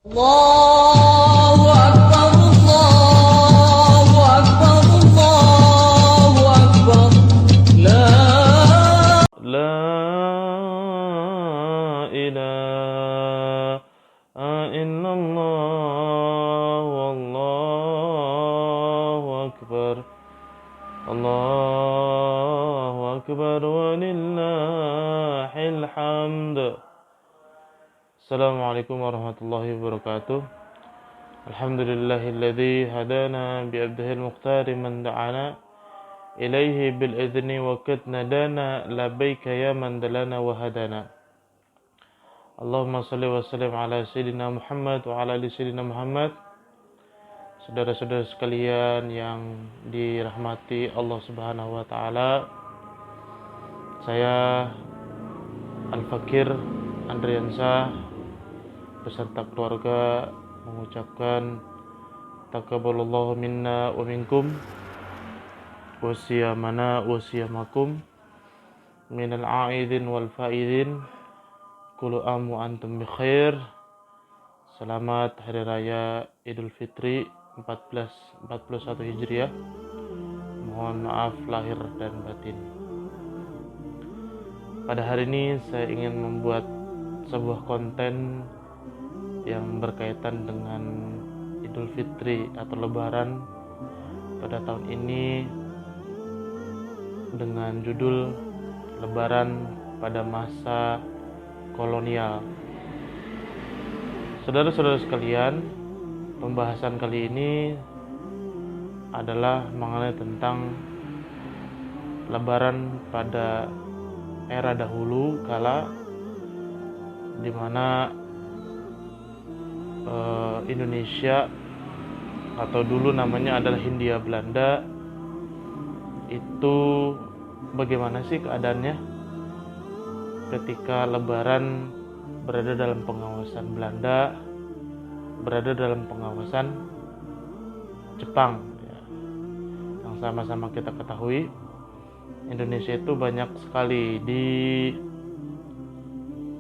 Allahu Akbar, Allahu Akbar, Allahu Akbar. La ilaha illallah, wallahu akbar. Allahu akbar walillahil hamd. Assalamualaikum warahmatullahi wabarakatuh. Alhamdulillahilladzi hadana bi'abdihil muqtari man da'ana ilaihi bil idzni wa katna dana labbaika ya man dalana wa hadana. Allahumma salli wa sallim ala sayyidina Muhammad wa ala ali sayyidina Muhammad. Saudara-saudara sekalian yang dirahmati Allah Subhanahu wa taala. Saya Al-Fakir Andriansyah beserta keluarga mengucapkan taqabbalallahu minna wa minkum wa siyamana wa siyamakum minal a'idin wal faidin kullu am wa antum bi khair. Selamat Hari Raya Idul Fitri 1441 Hijriah. Mohon maaf lahir dan batin. Pada hari ini saya ingin membuat sebuah konten yang berkaitan dengan Idul Fitri atau Lebaran pada tahun ini dengan judul Lebaran pada masa kolonial. Saudara-saudara sekalian, pembahasan kali ini adalah mengenai tentang Lebaran pada era dahulu kala di mana Indonesia atau dulu namanya adalah Hindia Belanda itu bagaimana sih keadaannya ketika Lebaran berada dalam pengawasan Belanda, berada dalam pengawasan Jepang ya. Yang sama-sama kita ketahui Indonesia itu banyak sekali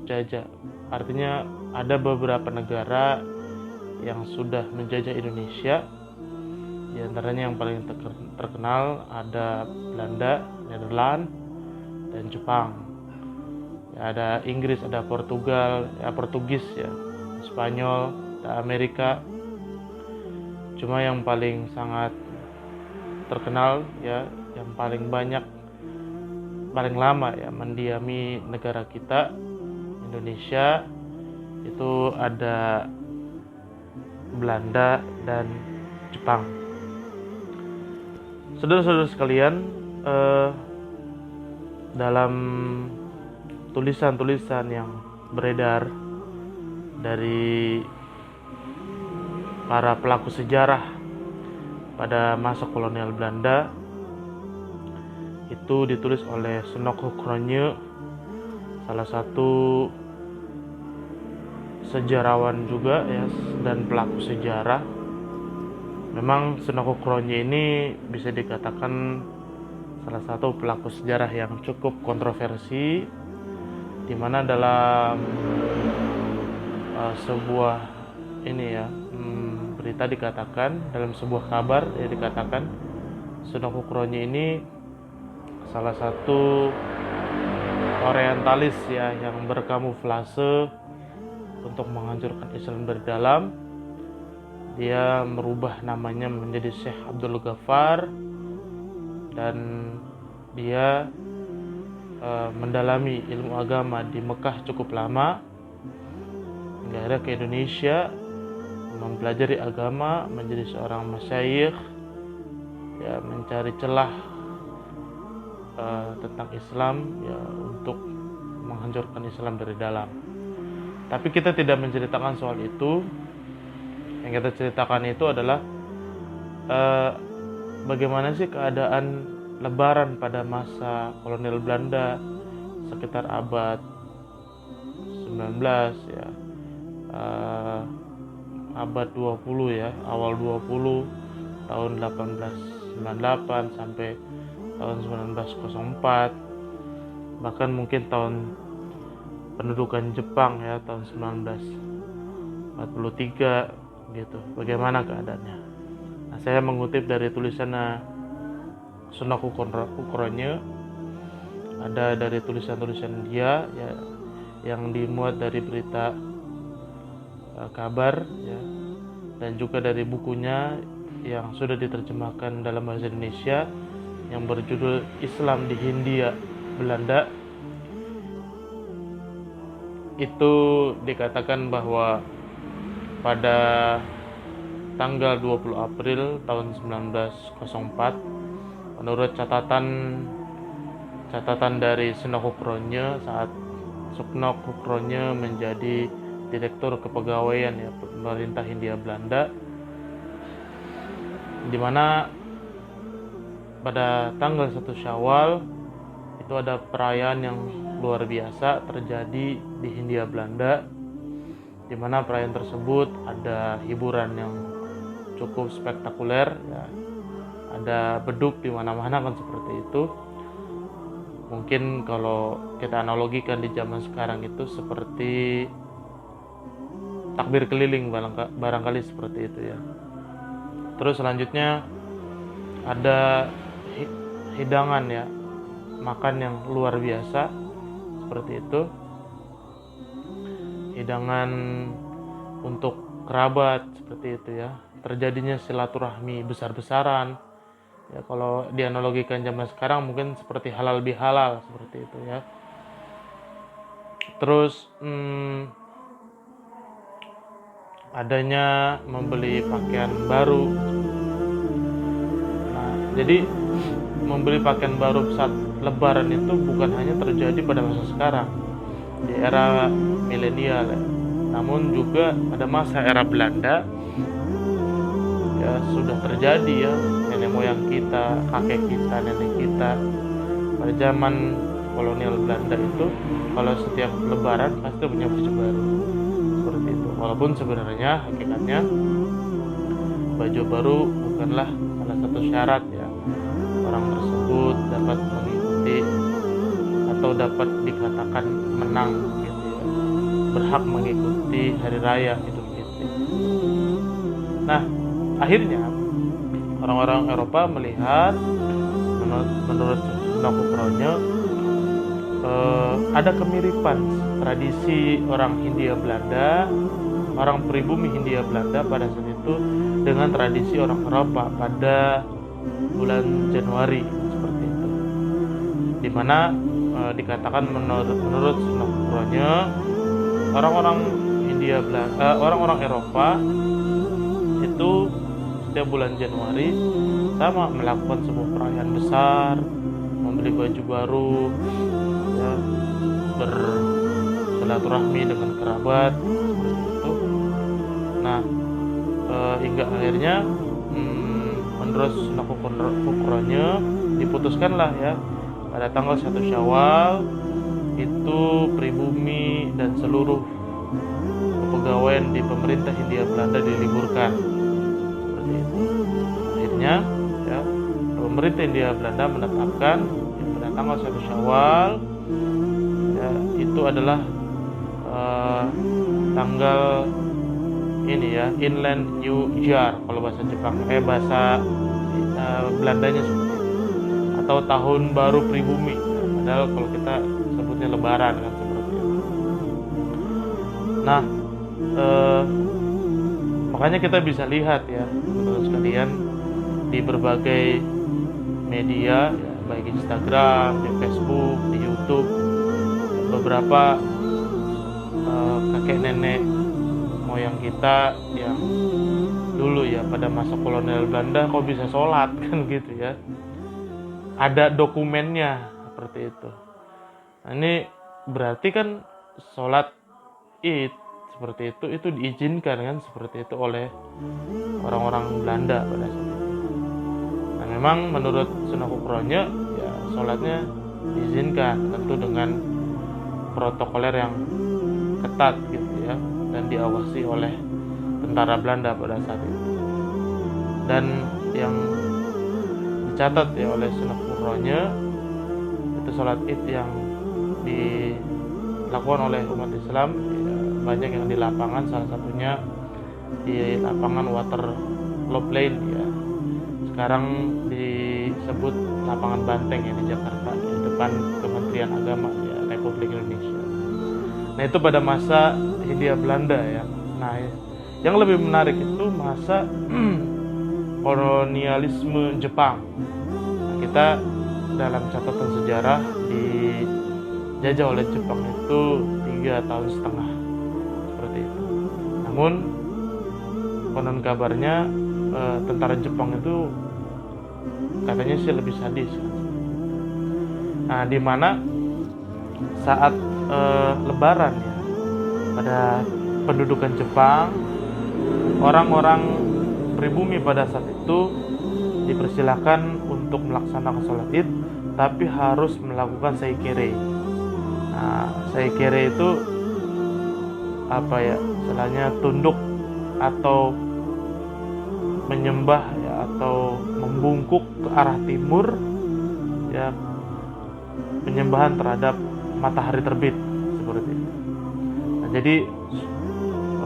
dijajah. Artinya ada beberapa negara yang sudah menjajah Indonesia. Di antaranya yang paling terkenal ada Belanda, Nederland, dan Jepang. Ya, ada Inggris, ada Portugal, Portugis ya, Spanyol, ada Amerika. Cuma yang paling sangat terkenal ya, yang paling banyak, paling lama ya mendiami negara kita Indonesia itu ada Belanda dan Jepang. Saudara-saudara sekalian, dalam tulisan-tulisan yang beredar dari para pelaku sejarah pada masa kolonial Belanda itu ditulis oleh Snokho Kronje, salah satu sejarawan juga ya dan pelaku sejarah. Memang Snokho Kronje ini bisa dikatakan salah satu pelaku sejarah yang cukup kontroversi, di mana dalam sebuah berita dikatakan, dalam sebuah kabar ya dikatakan Snokho Kronje ini salah satu orientalis ya yang berkamuflase untuk menghancurkan Islam dari dalam. Dia merubah namanya menjadi Syekh Abdul Ghaffar dan dia mendalami ilmu agama di Mekah cukup lama hingga akhirnya ke Indonesia mempelajari agama, menjadi seorang masyayikh ya, mencari celah tentang Islam ya untuk menghancurkan Islam dari dalam. Tapi kita tidak menceritakan soal itu. Yang kita ceritakan itu adalah bagaimana sih keadaan Lebaran pada masa kolonial Belanda sekitar abad 19 ya, abad 20 ya, awal 20 tahun 1898 sampai tahun 1904, bahkan mungkin tahun pendudukan Jepang ya tahun 19 43 gitu. Bagaimana keadaannya? Nah, saya mengutip dari tulisan Sunnah Ukronya, ada dari tulisan-tulisan dia ya, yang dimuat dari berita kabar ya, dan juga dari bukunya yang sudah diterjemahkan dalam bahasa Indonesia yang berjudul Islam di Hindia Belanda. Itu dikatakan bahwa pada tanggal 20 April tahun 1904, menurut catatan dari Sunnah Ukronya saat Sunnah Ukronya menjadi Direktur Kepegawaian ya pemerintah Hindia Belanda, di mana pada tanggal 1 Syawal itu ada perayaan yang luar biasa terjadi di Hindia Belanda, di mana perayaan tersebut ada hiburan yang cukup spektakuler ya. Ada beduk di mana-mana kan seperti itu. Mungkin kalau kita analogikan di zaman sekarang itu seperti takbir keliling barangkali seperti itu ya. Terus selanjutnya ada hidangan ya, makan yang luar biasa seperti itu. Hidangan untuk kerabat seperti itu ya. Terjadinya silaturahmi besar-besaran. Ya, kalau dianalogikan zaman sekarang mungkin seperti halal bihalal seperti itu ya. Terus adanya membeli pakaian baru. Nah, jadi membeli pakaian baru saat Lebaran itu bukan hanya terjadi pada masa sekarang di era milenial ya, namun juga pada masa era Belanda ya sudah terjadi ya. Nenek moyang kita, kakek kita, nenek kita pada zaman kolonial Belanda itu kalau setiap Lebaran pasti punya baju baru seperti itu. Walaupun sebenarnya hakikatnya baju baru bukanlah salah satu syarat ya orang tersebut dapat mengikuti atau dapat dikatakan menang gitu ya, berhak mengikuti hari raya Idul Fitri. Nah, akhirnya orang-orang Eropa melihat menurut Sunnah Ukronya ada kemiripan tradisi orang Hindia Belanda, orang pribumi Hindia Belanda pada saat itu dengan tradisi orang Eropa pada bulan Januari seperti itu, dimana dikatakan menurut Sunnah Ukronya orang-orang Hindia Belanda, orang-orang Eropa itu setiap bulan Januari sama melakukan sebuah perayaan besar, membeli baju baru ya, bersilaturahmi dengan kerabat seperti itu. Nah, hingga akhirnya menurut Sunnah Ukronya diputuskanlah ya pada tanggal 1 Syawal itu pribumi dan seluruh kepegawaian di pemerintah Hindia Belanda diliburkan seperti itu. Akhirnya ya pemerintah Hindia Belanda menetapkan ya, pada tanggal 1 Syawal ya, itu adalah tanggal ini ya, Inland New Year kalau bahasa Jepang, bahasa Belandanya seperti itu, atau tahun baru pribumi ya, padahal kalau kita sebutnya Lebaran kan seperti itu. Nah, makanya kita bisa lihat ya teman-teman sekalian di berbagai media ya, baik Instagram, di Facebook, di YouTube, beberapa kakek nenek moyang kita yang dulu ya pada masa kolonial Belanda kok bisa sholat kan gitu ya, ada dokumennya seperti itu. Nah, ini berarti kan sholat Id seperti itu diizinkan kan seperti itu oleh orang-orang Belanda pada saat itu. Nah, memang menurut Sunnah Ukronya ya sholatnya diizinkan tentu dengan protokoler yang ketat gitu ya, dan diawasi oleh tentara Belanda pada saat itu. Dan yang dicatat ya oleh Sunnah Ukronya itu sholat Id yang dilakukan oleh umat Islam ya, banyak yang di lapangan, salah satunya di lapangan water polo lane ya, sekarang disebut lapangan Banteng ya di Jakarta ya, depan Kementerian Agama ya Republik Indonesia. Nah itu pada masa Hindia Belanda ya. Nah yang lebih menarik itu masa kolonialisme Jepang. Nah, kita dalam catatan sejarah dijajah oleh Jepang itu 3,5 tahun seperti itu. Namun konon kabarnya tentara Jepang itu katanya sih lebih sadis. Nah, di mana saat Lebaran ya, pada pendudukan Jepang, orang-orang pribumi pada saat itu dipersilakan untuk melaksanakan sholat id, tapi harus melakukan saikere. Nah, saikere itu apa ya? Istilahnya tunduk atau menyembah ya, atau membungkuk ke arah timur ya, penyembahan terhadap matahari terbit seperti itu. Nah, jadi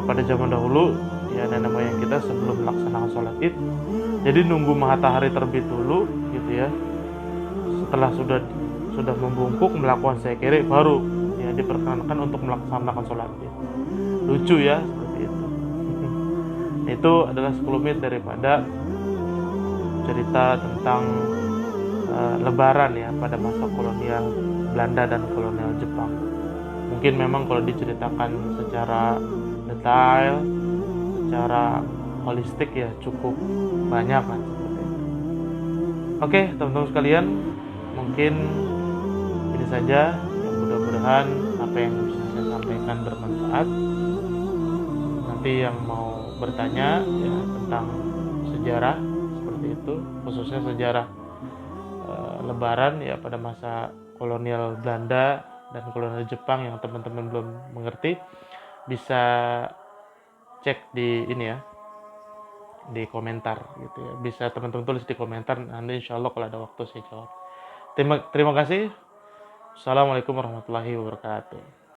pada zaman dahulu ya nenek moyang kita sebelum melaksanakan sholat id, jadi nunggu matahari terbit dulu gitu ya. Setelah sudah membungkuk melakukan saikere, baru ya diperkenankan untuk melaksanakan sholat id. Lucu ya seperti itu. Itu adalah sekelumit daripada cerita tentang Lebaran ya pada masa kolonial Belanda dan kolonial Jepang. Mungkin memang kalau diceritakan secara detail, secara holistik ya cukup banyak kan seperti itu. Oke teman-teman sekalian, mungkin ini saja ya, mudah-mudahan apa yang bisa saya sampaikan bermanfaat. Nanti yang mau bertanya ya tentang sejarah seperti itu, khususnya sejarah Lebaran ya pada masa kolonial Belanda dan kolonial Jepang yang teman-teman belum mengerti, bisa cek di ini ya, di komentar gitu ya. Bisa teman-teman tulis di komentar, nanti insya Allah kalau ada waktu saya jawab. Terima kasih. Assalamualaikum warahmatullahi wabarakatuh.